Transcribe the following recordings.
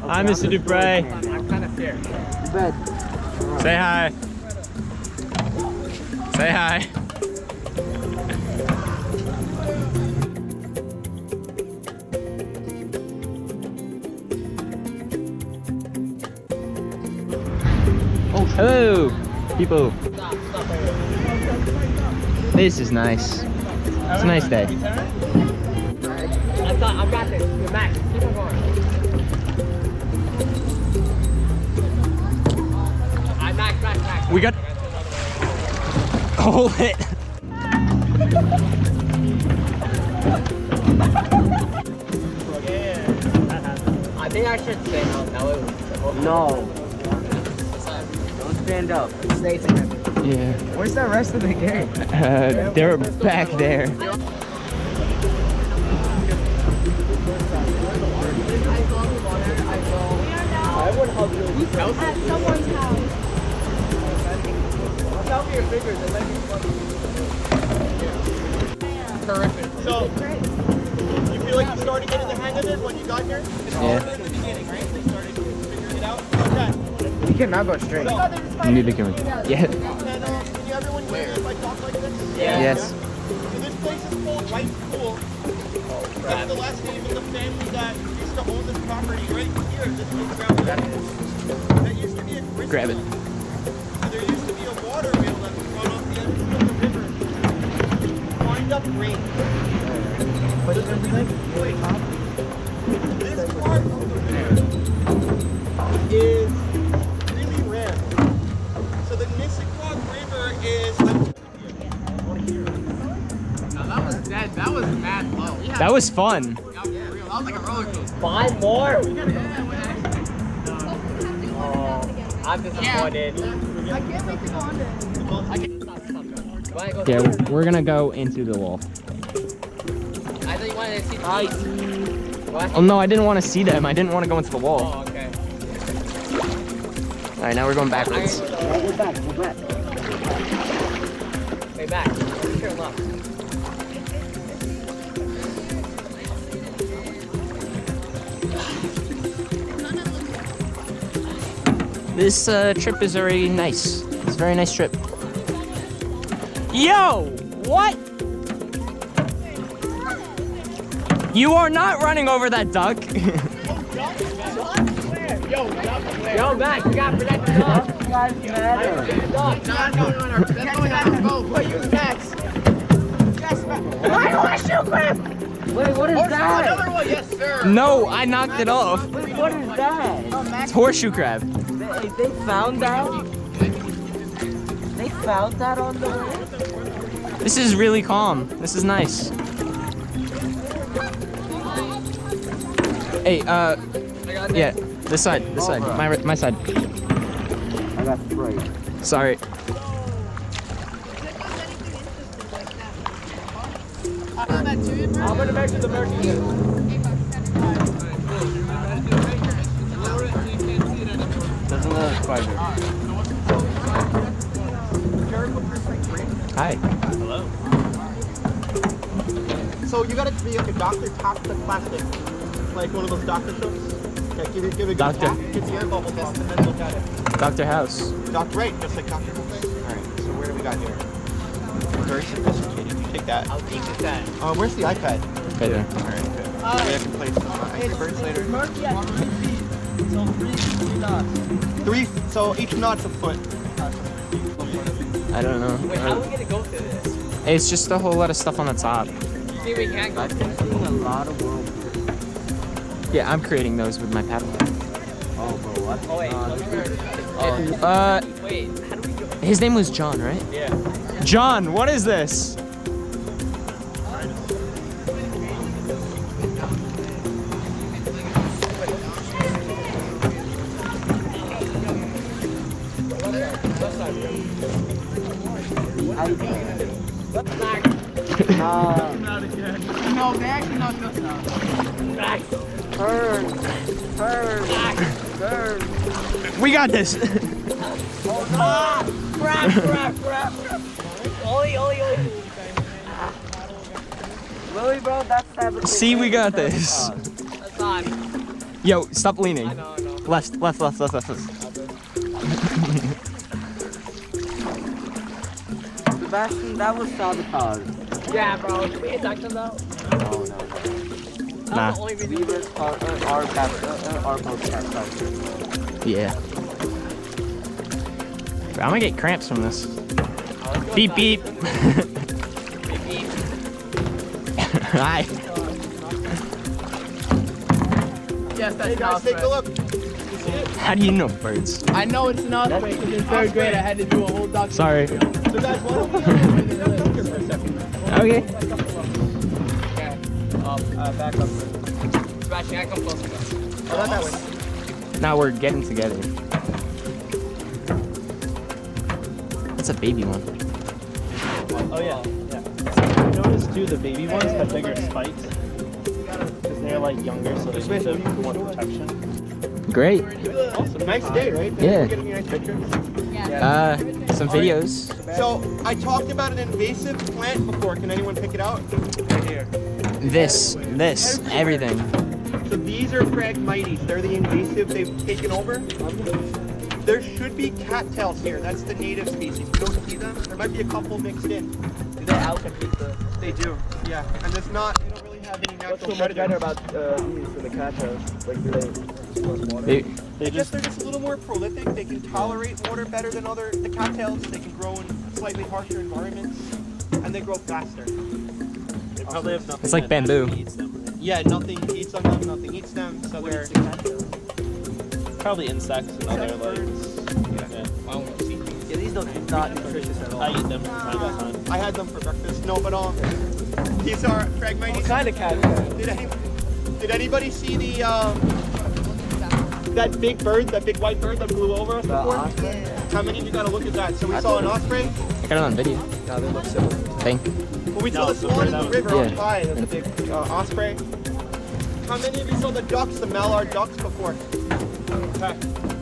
Hi, Mr. Dupre. I'm kind of scared. You bet. Say hi. Say hi. Oh, hello, people. This is nice. It's a nice day. I've got this. You're Max. Keep on going. Max. We got. Hold it. I think I should stand up. No. Don't stand up. Stay together. Yeah. Where's the rest of the game? They're back there. I would help you. At someone's house. Tell me your fingers. It might be funny. Terrific. So, you feel like you started getting the hang of it when you got here? Yeah. In the beginning, right? They started figuring it out. Okay. You cannot go straight. Neither can we. Yeah. And can you everyone hear if I talk like this? Yes. So this place is called White Pool. That's the last name of the family that used to own this property right here. This big ground. That used to be a grist Grab it. mill. And there used to be a water wheel that would run off the end of the river. Wind up grain. This part of the river is really rare. So the Nissequogue River is That was mad low. That was fun. That was like a roller coaster. 5 more? I'm disappointed. I can't make it on it. Yeah, we're gonna go into the wall. I thought you wanted to see the beach. What? Oh no, I didn't want to see them. I didn't want to go into the wall. Oh, okay. All right, now we're going backwards. Go back, go back. Way back. Turn left. This trip is very nice. It's a very nice trip. Yo, what? You are not running over that duck. Yo, Max, you gotta protect the dog. You guys matter. The dog. That's going on our boat. What you Max? Why do I shoot him? Wait, what is that? another one, yes sir. No, I knocked it off. Wait, what is that? It's horseshoe crab. They found that? They found that on the way? This is really calm. This is nice. Hey, yeah, this side, my side. I got sprayed. Sorry. I'm gonna mention the emergency. Doesn't look like spider. Hi. Hello. So you gotta be like a doctor tap the plastic, like one of those doctor shows. Yeah, give it a good Doctor. tap, get the air bubble test, and then look at it. Dr. House. Doctor, right? Just like Doctor Who. All right. So where do we got here? Very sophisticated. You take that. I'll keep this at. Where's the iPad? Right there. All right. Good. Maybe I can play some Angry Birds later. So 3 knots. 3. So each knot's a foot. I don't know. Wait, how are we gonna go through this? Hey, it's just a whole lot of stuff on the top. You think we can go I've through been seeing a lot of whirlpools. Yeah, I'm creating those with my paddle. Oh, bro, what? Oh, wait. Wait, how do we go? His name was John, right? Yeah. John, what is this? No, they actually know just now. Max. Turn. We got this. Crap. Oli. Willie, bro, that's 7. See, we got this. That's on. Yo, stop leaning. I know. Left. Sebastian, that was sabotage. Yeah, bro. Should we attack them though? No. Nah. The only reason We were our podcast. Yeah. Bro, I'm gonna get cramps from this. Beep beep. Hi. Yes, that's Hey guys, take a look. How do you know birds? I know it's an osprey because in third grade I had to do a whole documentary. Sorry. So guys, why don't we come here for a second? Okay. Back up. Sebastian, I come closer. Oh, not that way. Now we're getting together. That's a baby one. Oh yeah. I noticed too the baby ones have bigger spikes because they're like younger, so they need more protection. Great. Awesome. Nice day, right? Yeah. Get any nice pictures? Some videos. So I talked about an invasive plant before. Can anyone pick it out? Right here. This, everything. So these are Phragmites. They're the invasive. They've taken over. There should be cattails here. That's the native species. You don't see them. There might be a couple mixed in. Do they outcompete the? They do. Yeah. And there's not. They don't really have any natural What's so much predators. better about these than the cattails? Like, do they plus water? They, I guess they're just a little more prolific. They can tolerate water better than the cattails. They can grow in slightly harsher environments, and they grow faster. They probably have nothing. it's like that bamboo. eats them. Yeah, nothing eats them. Nothing eats them. So they're Probably insects and other like. birds. Yeah, these don't not nutritious at all. I eat them from time to time. I had them for breakfast. No, but these are Phragmites. What kind of cat? Did anybody see the that big bird, that big white bird that flew over us before? How many of you got to look at that? So we saw an osprey. I got it on video. No, they look similar. Thing. Well, we saw No, the swan in the river Yeah. on high. That's a big osprey. How many of you saw the ducks, the mallard ducks before? Okay.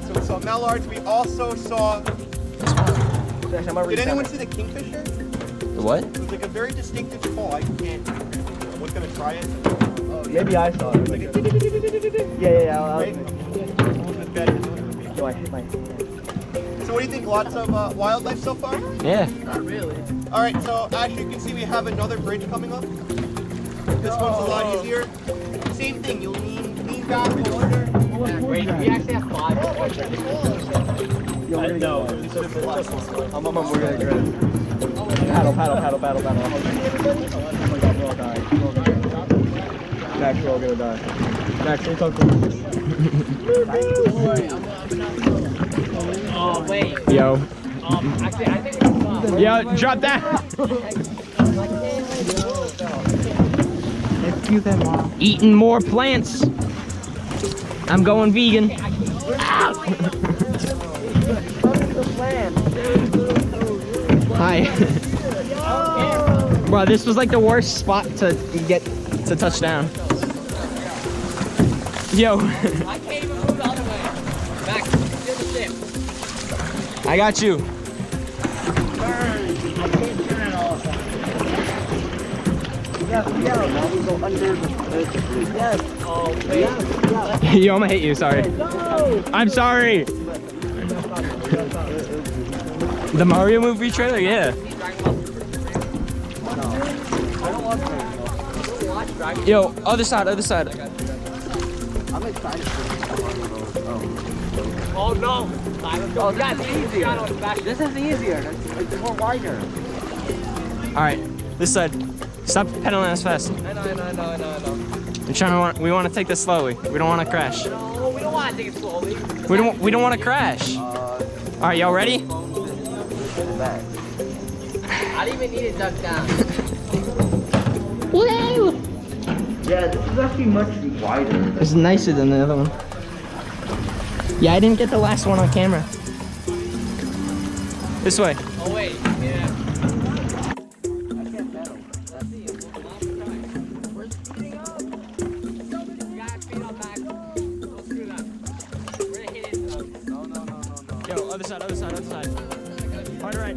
So we saw mallards. We also saw. Did anyone see the kingfisher? The what? It was like a very distinctive call. I can't. I was gonna try it. Maybe I saw it. Like a Yeah. right? A little bit better. No, I hit my hand. So what do you think? Lots of wildlife so far? Yeah. Not really. All right. So as you can see, we have another bridge coming up. This one's a lot easier. Same thing. You'll lean back over. Great. We actually have 5. I know. I'm we're gonna get it. Paddle. Oh my god, we're all dying. Max, we're all gonna die. Max, can you talk to me? Oh wait. Yo. Actually, I think it's fun. Yo, drop that. Eating more plants. I'm going vegan. Hi. Bro, this was like the worst spot to get to touch down. Yo. I can't even move the other way. Max, steer the ship. I got you. Now we go under the yes. Oh, wait. Yo, I'm gonna hit you, sorry. I'm sorry. The Mario movie trailer, yeah. Yo, other side. I'm excited for Oh no. Oh, that's easier. This is easier. It's more wider. All right, this side. Stop pedaling as fast. I know. We want to take this slowly. We don't want to crash. No, we don't want to take it slowly. We don't want to crash. All right, y'all ready? I didn't even need it dug down. Yeah, this is actually much wider. It's nicer than the other one. Yeah, I didn't get the last one on camera. This way. Oh wait, yeah. Yo, other side. Hard right.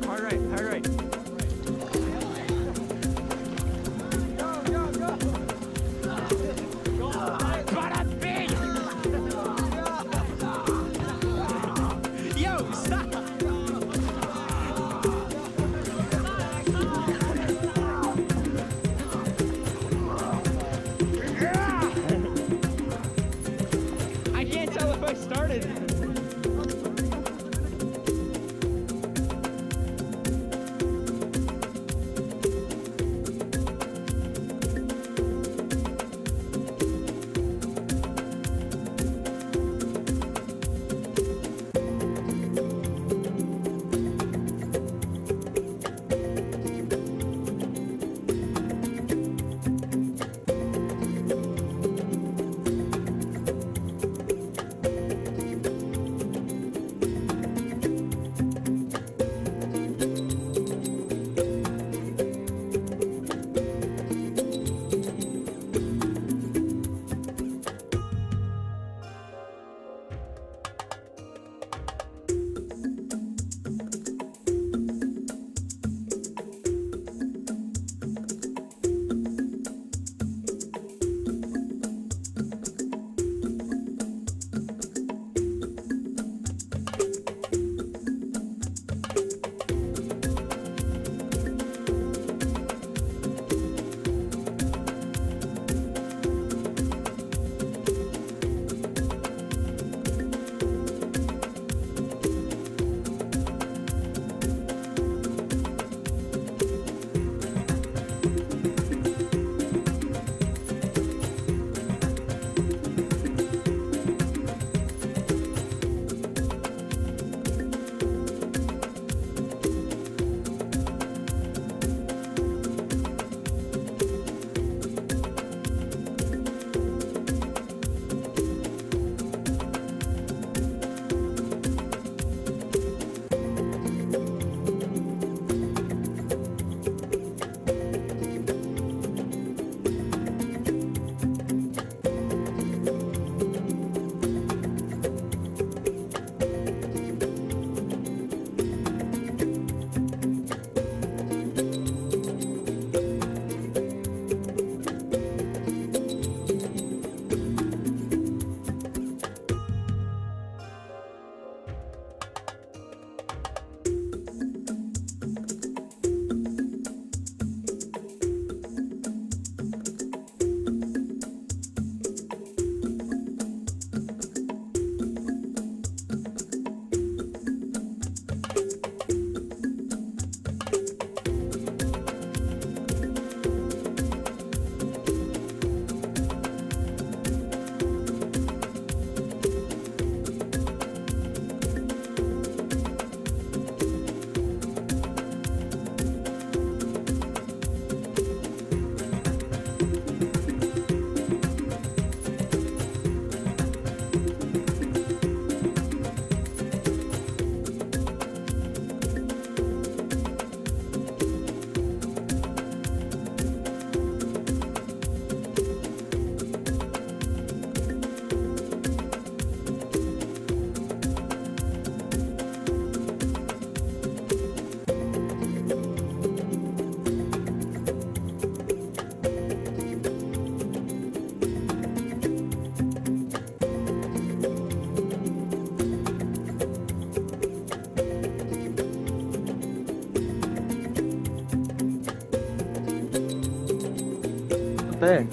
up there.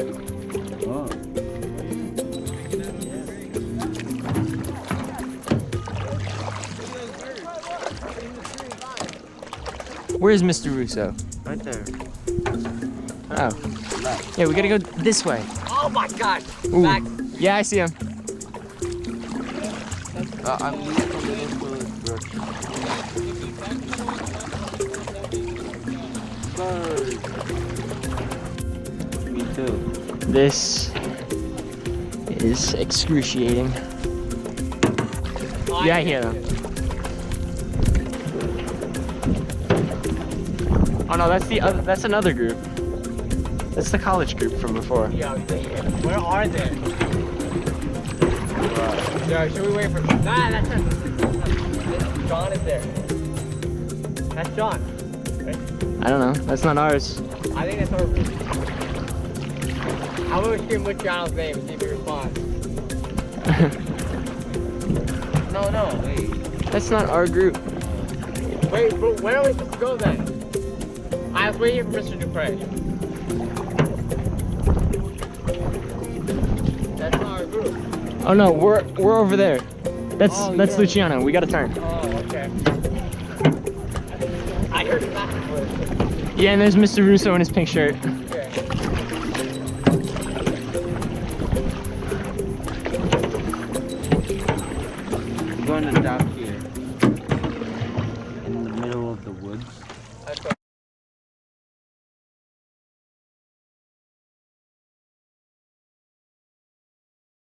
Oh. Where's Mr. Russo? Right there. Oh. Yeah, we gotta go this way. Oh my God! Ooh. Back. Yeah, I see him. I'm leaving from the brook. Me too. This is excruciating. Yeah, I hear them. Oh no, that's the other. That's another group. That's the college group from before. Yo, where are they? Yo, should we wait for? Nah, that's not. John is there. That's John. Right? I don't know. That's not ours. I think that's our. I'm gonna scream with John's name and see if he responds. No, wait. That's not our group. Wait, but where are we supposed to go then? I was waiting for Mr. Dupre. That's not our group. Oh no, we're over there. That's Oh, that's yeah. Luciano. We gotta turn. Oh, okay. I heard it backwards. Yeah, and there's Mr. Russo in his pink shirt. Okay. I'm going to dock here. In the middle of the woods. That's what